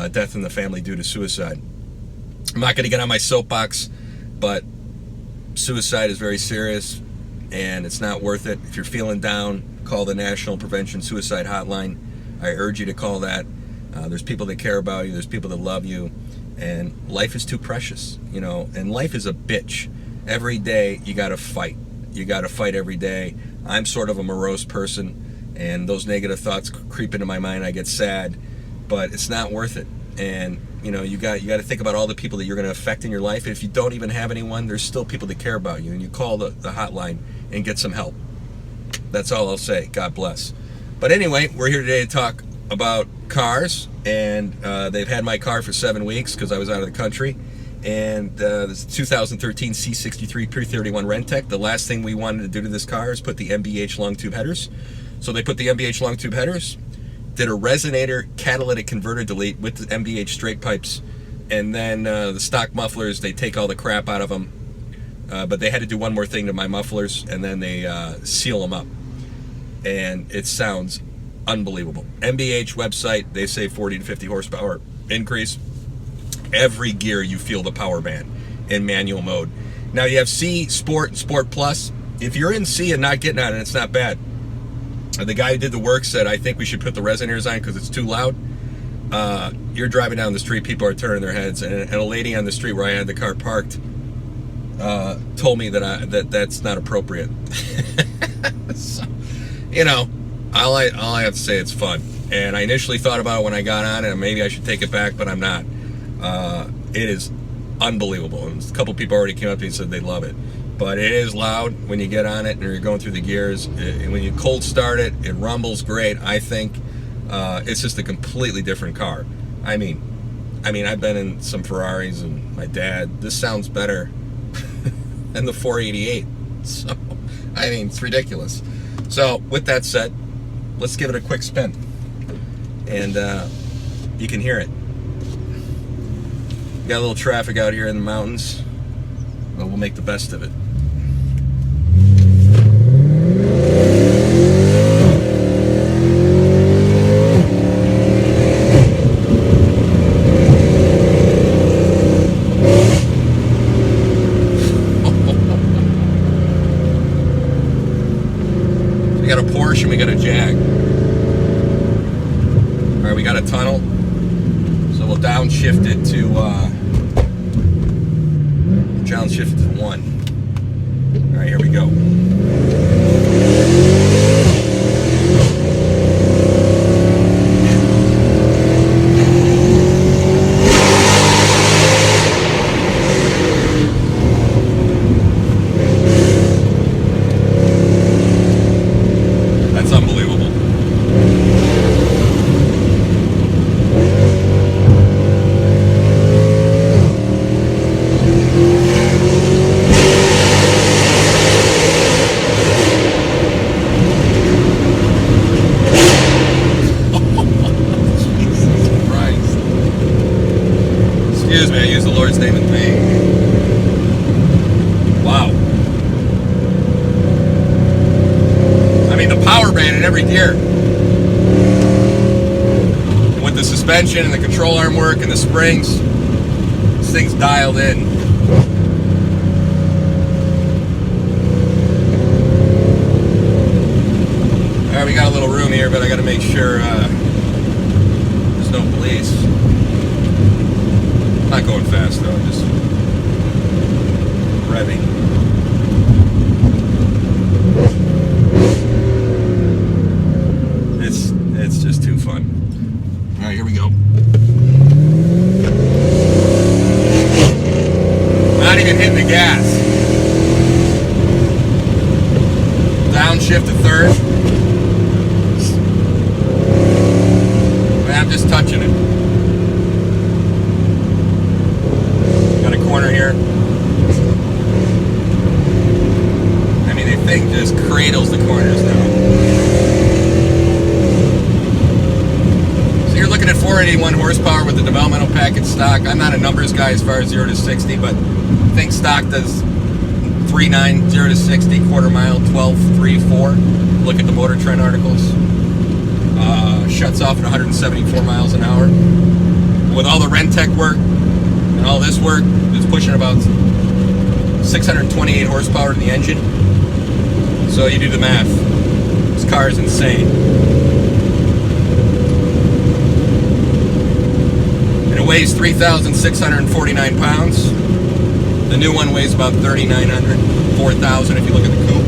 death in the family due to suicide. I'm not going to get on my soapbox, but suicide is very serious, and it's not worth it. If you're feeling down, call the National Prevention Suicide Hotline. I urge you to call that. There's people that care about you. There's people that love you. And life is too precious, you know. And life is a bitch. Every day, you got to fight. You got to fight every day. I'm sort of a morose person, and those negative thoughts creep into my mind. I get sad, but it's not worth it. And, you know, you got to think about all the people that you're going to affect in your life. If you don't even have anyone, there's still people that care about you. And you call the hotline and get some help. That's all I'll say. God bless. But anyway, we're here today to talk about cars, and they've had my car for 7 weeks because I was out of the country, and this 2013 C63 P31 Renntech. The last thing we wanted to do to this car is put the MBH long tube headers. So they put the MBH long tube headers, did a resonator catalytic converter delete with the MBH straight pipes, and then the stock mufflers, they take all the crap out of them, but they had to do one more thing to my mufflers, and then they seal them up, and it sounds unbelievable. MBH website, they say 40 to 50 horsepower increase. Every gear you feel the power band in manual mode. Now you have C, Sport, and Sport Plus. If you're in C and not getting on it, it's not bad. The guy who did the work said, I think we should put the resonators on because it's too loud. You're driving down the street, people are turning their heads, and a lady on the street where I had the car parked told me that that's not appropriate. So, you know, all I have to say, it's fun. And I initially thought about it when I got on it, and maybe I should take it back, but I'm not. It is unbelievable. And a couple people already came up to me and said they love it. But it is loud when you get on it and you're going through the gears. And when you cold start it, it rumbles great. I think it's just a completely different car. I mean, I've been in some Ferraris and my dad. This sounds better than the 488. So, I mean, it's ridiculous. So, with that said, let's give it a quick spin. And you can hear it. Got a little traffic out here in the mountains, but we'll make the best of it. We got a Porsche and we got a Jag. All right, we got a tunnel, so we'll downshift it to 1. All right, here we go. That's unbelievable. Excuse me, I use the Lord's name in vain. Wow. I mean, the power band in every gear. And with the suspension and the control arm work and the springs, this thing's dialed in. Alright, we got a little room here, but I gotta make sure there's no police. Not going fast though, just revving. It's just too fun. All right, here we go. Not even hitting the gas. Downshift to 3rd. I'm just touching it. Corner here. I mean, the thing just cradles the corners now. So you're looking at 481 horsepower with the developmental package stock. I'm not a numbers guy as far as 0 to 60, but I think stock does 3.9, 0 to 60, quarter mile, 12.34. Look at the Motor Trend articles. Shuts off at 174 miles an hour. with all the Renntech work and all this work, it's pushing about 628 horsepower in the engine. So you do the math. This car is insane. And it weighs 3,649 pounds. The new one weighs about 3,900, 4,000 if you look at the coupe.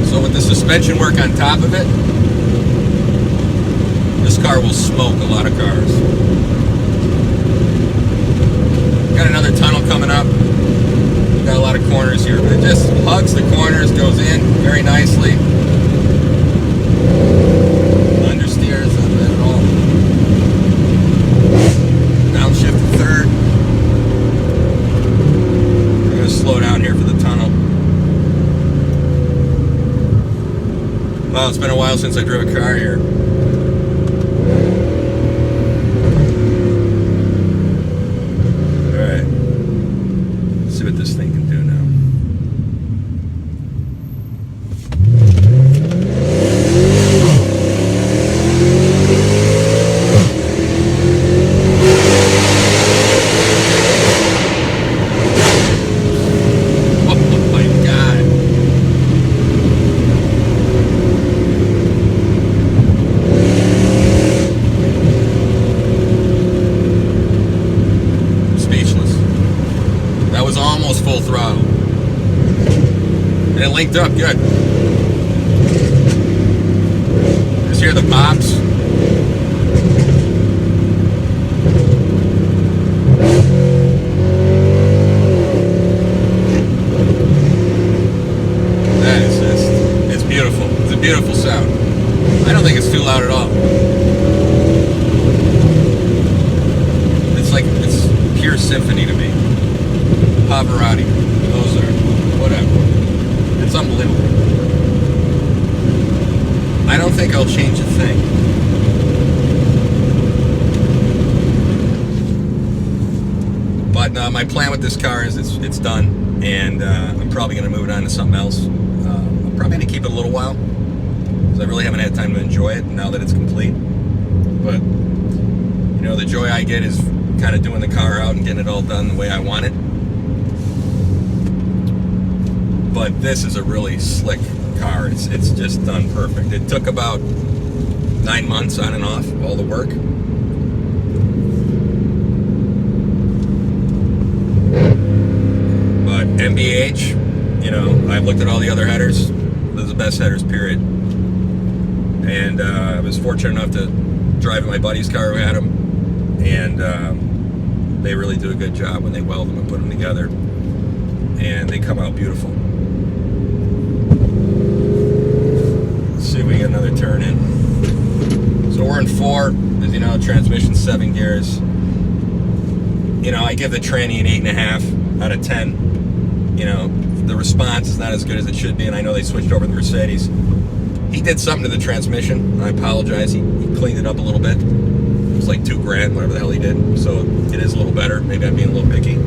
So with the suspension work on top of it, this car will smoke a lot of cars. Got another tunnel coming up. Got a lot of corners here, but it just hugs the corners, goes in very nicely. Understeers not bad at all. Downshift to third. We're going to slow down here for the tunnel. Well, it's been a while since I drove a car here. Alright. Let's see what this thing can do now. Full throttle. And it linked up good. Just hear the pops. That is just, it's beautiful. It's a beautiful sound. I don't think it's too loud at all. It's like, it's pure symphony to me. Pavarotti, Mozart, whatever. It's unbelievable. I don't think I'll change a thing. But my plan with this car is it's done, and I'm probably going to move it on to something else. I'm probably going to keep it a little while, because I really haven't had time to enjoy it now that it's complete. But, you know, the joy I get is kind of doing the car out and getting it all done the way I want it. But this is a really slick car. It's just done perfect. It took about 9 months on and off, all the work. But MBH, you know, I've looked at all the other headers. Those are the best headers, period. And I was fortunate enough to drive my buddy's car who had them. And they really do a good job when they weld them and put them together. And they come out beautiful. See if we get another turn in. So we're in 4, as you know, transmission 7 gears. You know, I give the tranny an 8.5 out of 10. You know, the response is not as good as it should be, and I know they switched over to the Mercedes. He did something to the transmission. I apologize. He cleaned it up a little bit. It was like $2,000, whatever the hell he did. So it is a little better. Maybe I'm being a little picky.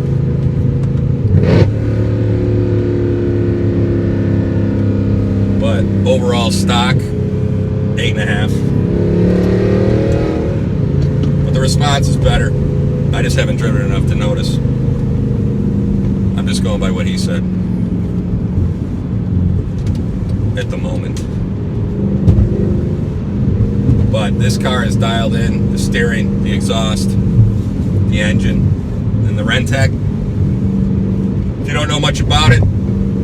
But overall stock, 8.5. But the response is better. I just haven't driven it enough to notice. I'm just going by what he said at the moment. But this car is dialed in, the steering, the exhaust, the engine, and the Renntech. If you don't know much about it,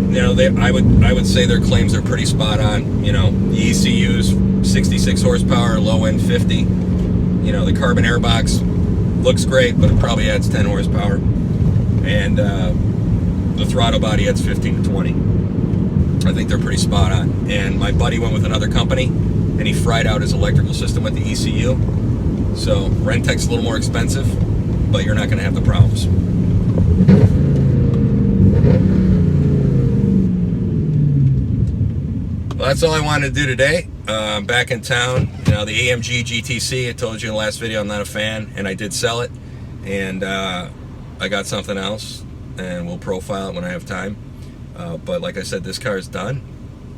you know, I would say their claims are pretty spot on. You know, the ECU's 66 horsepower, low end 50. You know, the carbon airbox looks great, but it probably adds 10 horsepower. And the throttle body adds 15 to 20. I think they're pretty spot on. And my buddy went with another company, and he fried out his electrical system with the ECU. So Renntech's a little more expensive, but you're not going to have the problems. Well, that's all I wanted to do today. I'm back in town. You know, the AMG GTC, I told you in the last video I'm not a fan, and I did sell it. And I got something else, and we'll profile it when I have time. But like I said, this car is done.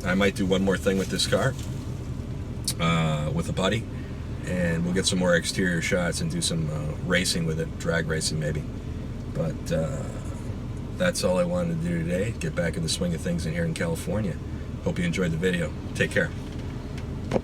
I might do one more thing with this car with a buddy. and we'll get some more exterior shots and do some racing with it, drag racing maybe. But that's all I wanted to do today. Get back in the swing of things in here in California. Hope you enjoyed the video. Take care.